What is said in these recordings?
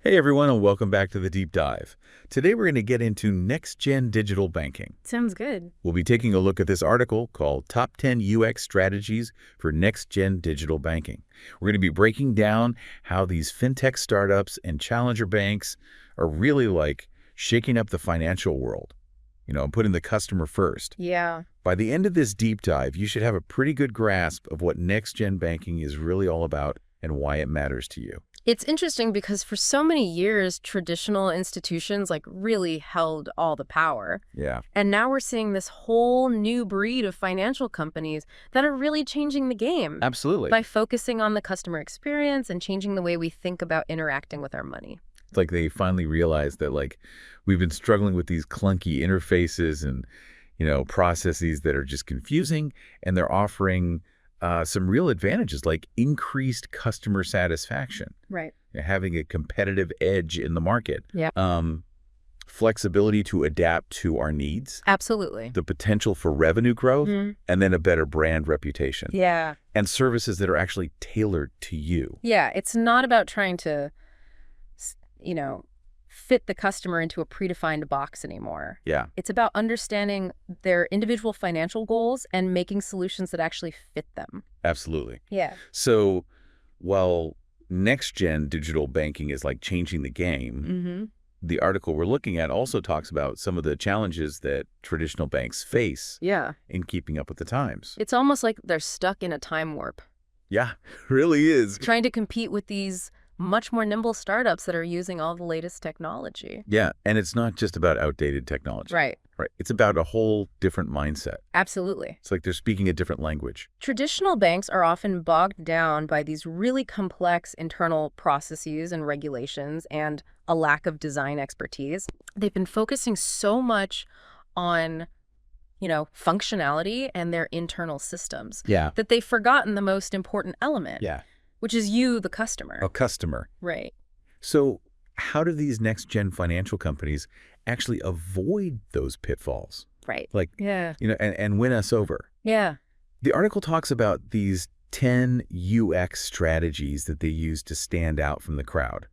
Hey everyone, and welcome back to the Deep Dive. Today we're going to get into next-gen digital banking. Sounds good. We'll be taking a look at this article called Top 10 UX Strategies for Next-Gen Digital Banking. We're going to be breaking down how these fintech startups and challenger banks are really shaking up the financial world, and putting the customer first. Yeah. By the end of this deep dive, you should have a pretty good grasp of what next-gen banking is really all about and why it matters to you. It's interesting because for so many years, traditional institutions really held all the power. Yeah. And now we're seeing this whole new breed of financial companies that are really changing the game. Absolutely. By focusing on the customer experience and changing the way we think about interacting with our money. It's like they finally realized that we've been struggling with these clunky interfaces and, processes that are just confusing, and they're offering some real advantages like increased customer satisfaction. Right. Having a competitive edge in the market. Yeah. Flexibility to adapt to our needs. Absolutely. The potential for revenue growth, and then a better brand reputation. Yeah. And services that are actually tailored to you. Yeah. It's not about trying to, fit the customer into a predefined box anymore. Yeah. It's about understanding their individual financial goals and making solutions that actually fit them. Absolutely. Yeah. So while next-gen digital banking is changing the game, the article we're looking at also talks about some of the challenges that traditional banks face in keeping up with the times. It's almost like they're stuck in a time warp. Yeah, really is. Trying to compete with these much more nimble startups that are using all the latest technology. Yeah, and it's not just about outdated technology. Right. Right. It's about a whole different mindset. Absolutely. It's like they're speaking a different language. Traditional banks are often bogged down by these really complex internal processes and regulations and a lack of design expertise. They've been focusing so much on functionality and their internal systems. Yeah. That they've forgotten the most important element. Yeah. Which is you, the customer. A customer. Right. So how do these next-gen financial companies actually avoid those pitfalls? Right. Yeah. And win us over? Yeah. The article talks about these 10 UX strategies that they use to stand out from the crowd.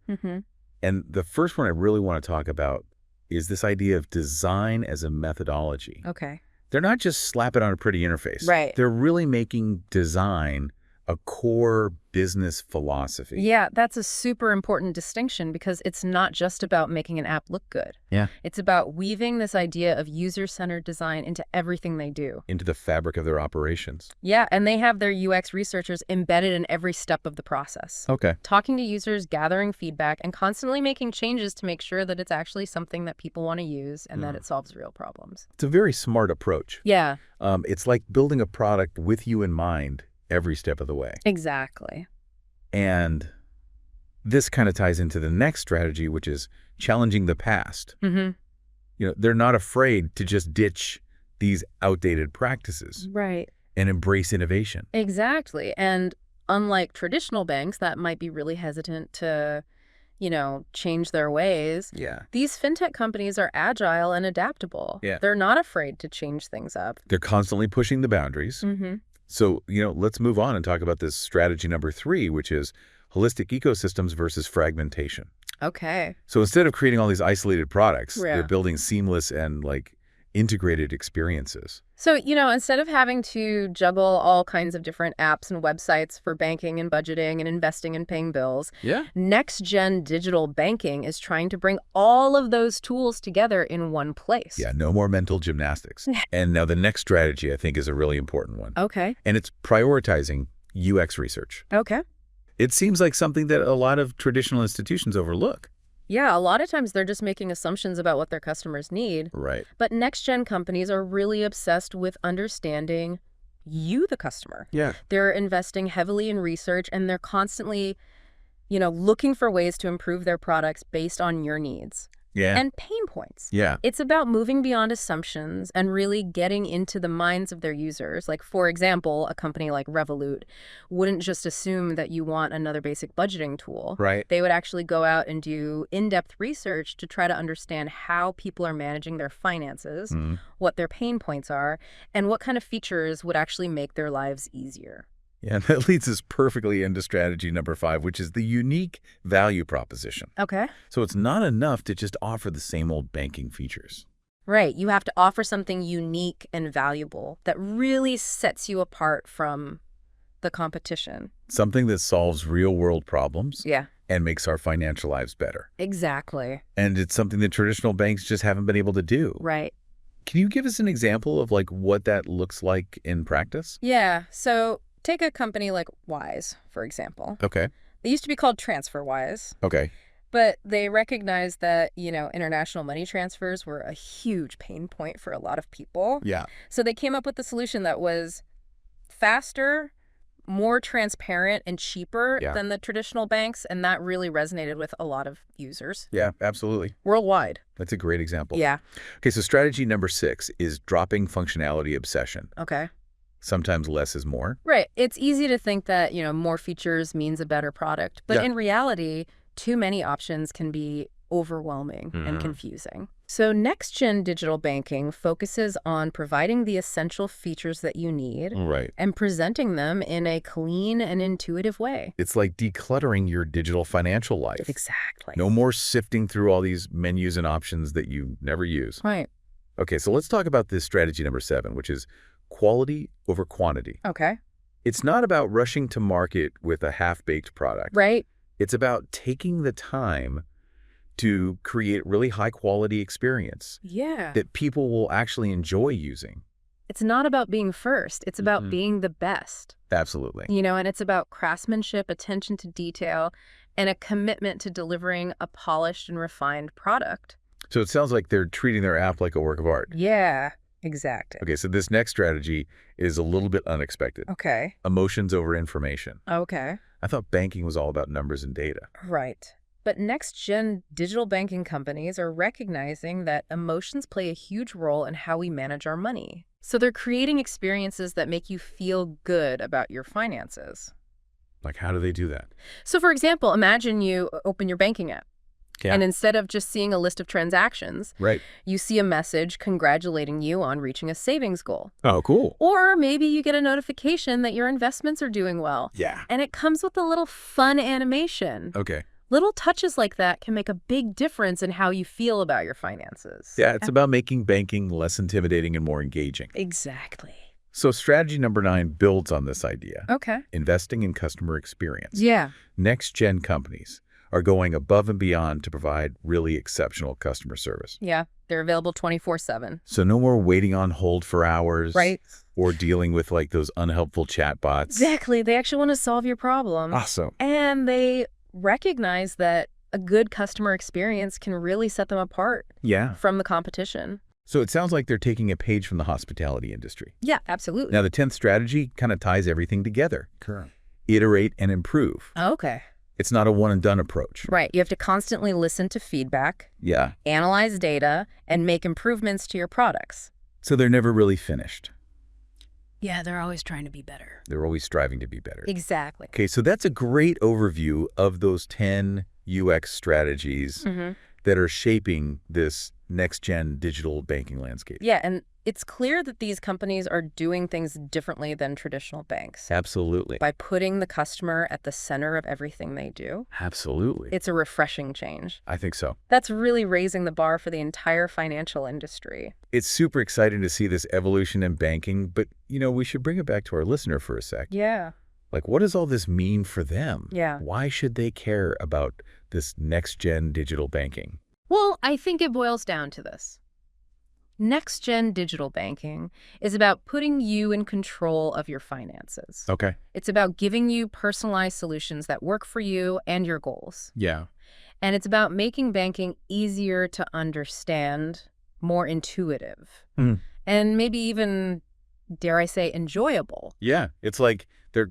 And the first one I really want to talk about is this idea of design as a methodology. Okay. They're not just slapping on a pretty interface. Right. They're really making design a core business philosophy. Yeah, that's a super important distinction because it's not just about making an app look good. Yeah. It's about weaving this idea of user-centered design into everything they do. Into the fabric of their operations. Yeah, and they have their UX researchers embedded in every step of the process. Okay. Talking to users, gathering feedback, and constantly making changes to make sure that it's actually something that people want to use and that it solves real problems. It's a very smart approach. Yeah. It's like building a product with you in mind every step of the way. Exactly. And this kind of ties into the next strategy, which is challenging the past. They're not afraid to just ditch these outdated practices. Right. And embrace innovation. Exactly. And unlike traditional banks that might be really hesitant to, change their ways. Yeah. These fintech companies are agile and adaptable. Yeah. They're not afraid to change things up. They're constantly pushing the boundaries. So, let's move on and talk about this strategy number 3, which is holistic ecosystems versus fragmentation. Okay. So instead of creating all these isolated products, they're building seamless and integrated experiences. So, instead of having to juggle all kinds of different apps and websites for banking and budgeting and investing and paying bills, next-gen digital banking is trying to bring all of those tools together in one place. Yeah, no more mental gymnastics. And now the next strategy, I think, is a really important one. Okay. And it's prioritizing UX research. Okay. It seems like something that a lot of traditional institutions overlook. Yeah, a lot of times they're just making assumptions about what their customers need. Right. But next-gen companies are really obsessed with understanding you, the customer. Yeah. They're investing heavily in research, and they're constantly, looking for ways to improve their products based on your needs. Yeah. And pain points. Yeah. It's about moving beyond assumptions and really getting into the minds of their users. Like, for example, a company like Revolut wouldn't just assume that you want another basic budgeting tool. Right. They would actually go out and do in-depth research to try to understand how people are managing their finances, what their pain points are, and what kind of features would actually make their lives easier. Yeah, and that leads us perfectly into strategy number 5, which is the unique value proposition. Okay. So it's not enough to just offer the same old banking features. Right. You have to offer something unique and valuable that really sets you apart from the competition. Something that solves real-world problems Yeah. and makes our financial lives better. Exactly. And it's something that traditional banks just haven't been able to do. Right. Can you give us an example of like what that looks like in practice? Yeah. So take a company like Wise, for example. Okay. They used to be called TransferWise, Okay. but they recognized that, international money transfers were a huge pain point for a lot of people. Yeah. So they came up with a solution that was faster, more transparent, and cheaper than the traditional banks, and that really resonated with a lot of users. Yeah, absolutely. Worldwide. That's a great example. Yeah. Okay, so strategy number 6 is dropping functionality obsession. Okay. Sometimes less is more. Right. It's easy to think that, more features means a better product, but in reality, too many options can be overwhelming and confusing. So next-gen digital banking focuses on providing the essential features that you need and presenting them in a clean and intuitive way. It's like decluttering your digital financial life. Exactly. No more sifting through all these menus and options that you never use. Right. Okay, so let's talk about this strategy number 7, which is quality over quantity. Okay. It's not about rushing to market with a half-baked product. Right. It's about taking the time to create really high-quality experience that people will actually enjoy using. It's not about being first. It's about being the best. Absolutely. And it's about craftsmanship, attention to detail, and a commitment to delivering a polished and refined product. So it sounds like they're treating their app like a work of art. Yeah, exactly. Okay, so this next strategy is a little bit unexpected. Okay. Emotions over information. Okay. I thought banking was all about numbers and data. Right. But next-gen digital banking companies are recognizing that emotions play a huge role in how we manage our money. So they're creating experiences that make you feel good about your finances. Like, how do they do that? So, for example, imagine you open your banking app. Yeah. And instead of just seeing a list of transactions, you see a message congratulating you on reaching a savings goal. Oh, cool. Or maybe you get a notification that your investments are doing well. Yeah. And it comes with a little fun animation. Okay. Little touches like that can make a big difference in how you feel about your finances. Yeah, it's about making banking less intimidating and more engaging. Exactly. So strategy number 9 builds on this idea. Okay. Investing in customer experience. Yeah. Next-gen companies are going above and beyond to provide really exceptional customer service. Yeah, they're available 24/7. So no more waiting on hold for hours. Right. Or dealing with like those unhelpful chatbots. Exactly. They actually want to solve your problem. Awesome. And they recognize that a good customer experience can really set them apart from the competition. So it sounds like they're taking a page from the hospitality industry. Yeah, absolutely. Now, the 10th strategy kind of ties everything together. Correct. Iterate and improve. Okay. It's not a one-and-done approach. Right. You have to constantly listen to feedback, analyze data, and make improvements to your products. So they're never really finished. Yeah, they're always trying to be better. They're always striving to be better. Exactly. Okay, so that's a great overview of those 10 UX strategies that are shaping this next-gen digital banking landscape. Yeah, and it's clear that these companies are doing things differently than traditional banks. Absolutely. By putting the customer at the center of everything they do. Absolutely. It's a refreshing change. I think so. That's really raising the bar for the entire financial industry. It's super exciting to see this evolution in banking, but, we should bring it back to our listener for a sec. Yeah. Like, what does all this mean for them? Yeah. Why should they care about this next-gen digital banking? Well, I think it boils down to this. Next-gen digital banking is about putting you in control of your finances. Okay. It's about giving you personalized solutions that work for you and your goals. Yeah. And it's about making banking easier to understand, more intuitive, and maybe even, dare I say, enjoyable. Yeah. It's like they're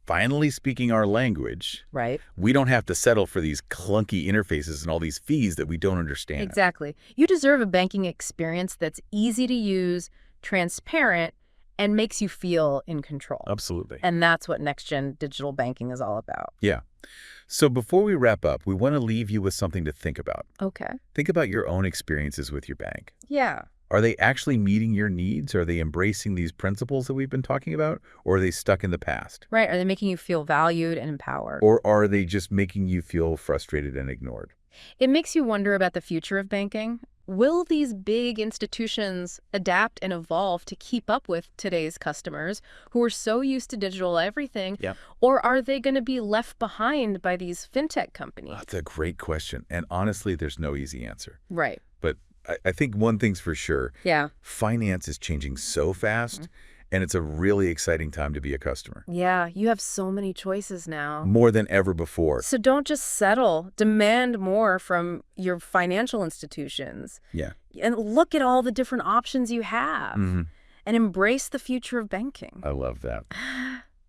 finally speaking our language. Right. We don't have to settle for these clunky interfaces and all these fees that we don't understand. Exactly. You deserve a banking experience that's easy to use, transparent, and makes you feel in control. Absolutely. And that's what next-gen digital banking is all about. Yeah. So before we wrap up, we want to leave you with something to think about. Okay. Think about your own experiences with your bank. Yeah. Are they actually meeting your needs? Are they embracing these principles that we've been talking about? Or are they stuck in the past? Right. Are they making you feel valued and empowered? Or are they just making you feel frustrated and ignored? It makes you wonder about the future of banking. Will these big institutions adapt and evolve to keep up with today's customers who are so used to digital everything? Yeah. Or are they going to be left behind by these fintech companies? That's a great question. And honestly, there's no easy answer. Right. But I think one thing's for sure. Yeah. Finance is changing so fast, and it's a really exciting time to be a customer. Yeah, you have so many choices now. More than ever before. So don't just settle. Demand more from your financial institutions. Yeah. And look at all the different options you have. And embrace the future of banking. I love that.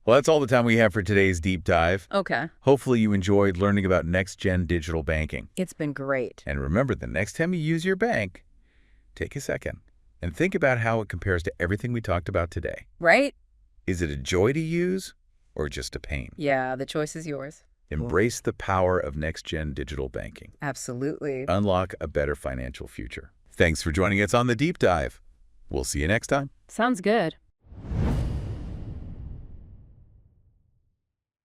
Well, that's all the time we have for today's deep dive. Okay. Hopefully you enjoyed learning about next-gen digital banking. It's been great. And remember, the next time you use your bank, take a second and think about how it compares to everything we talked about today. Right? Is it a joy to use or just a pain? Yeah, the choice is yours. Embrace the power of next-gen digital banking. Absolutely. Unlock a better financial future. Thanks for joining us on the deep dive. We'll see you next time. Sounds good.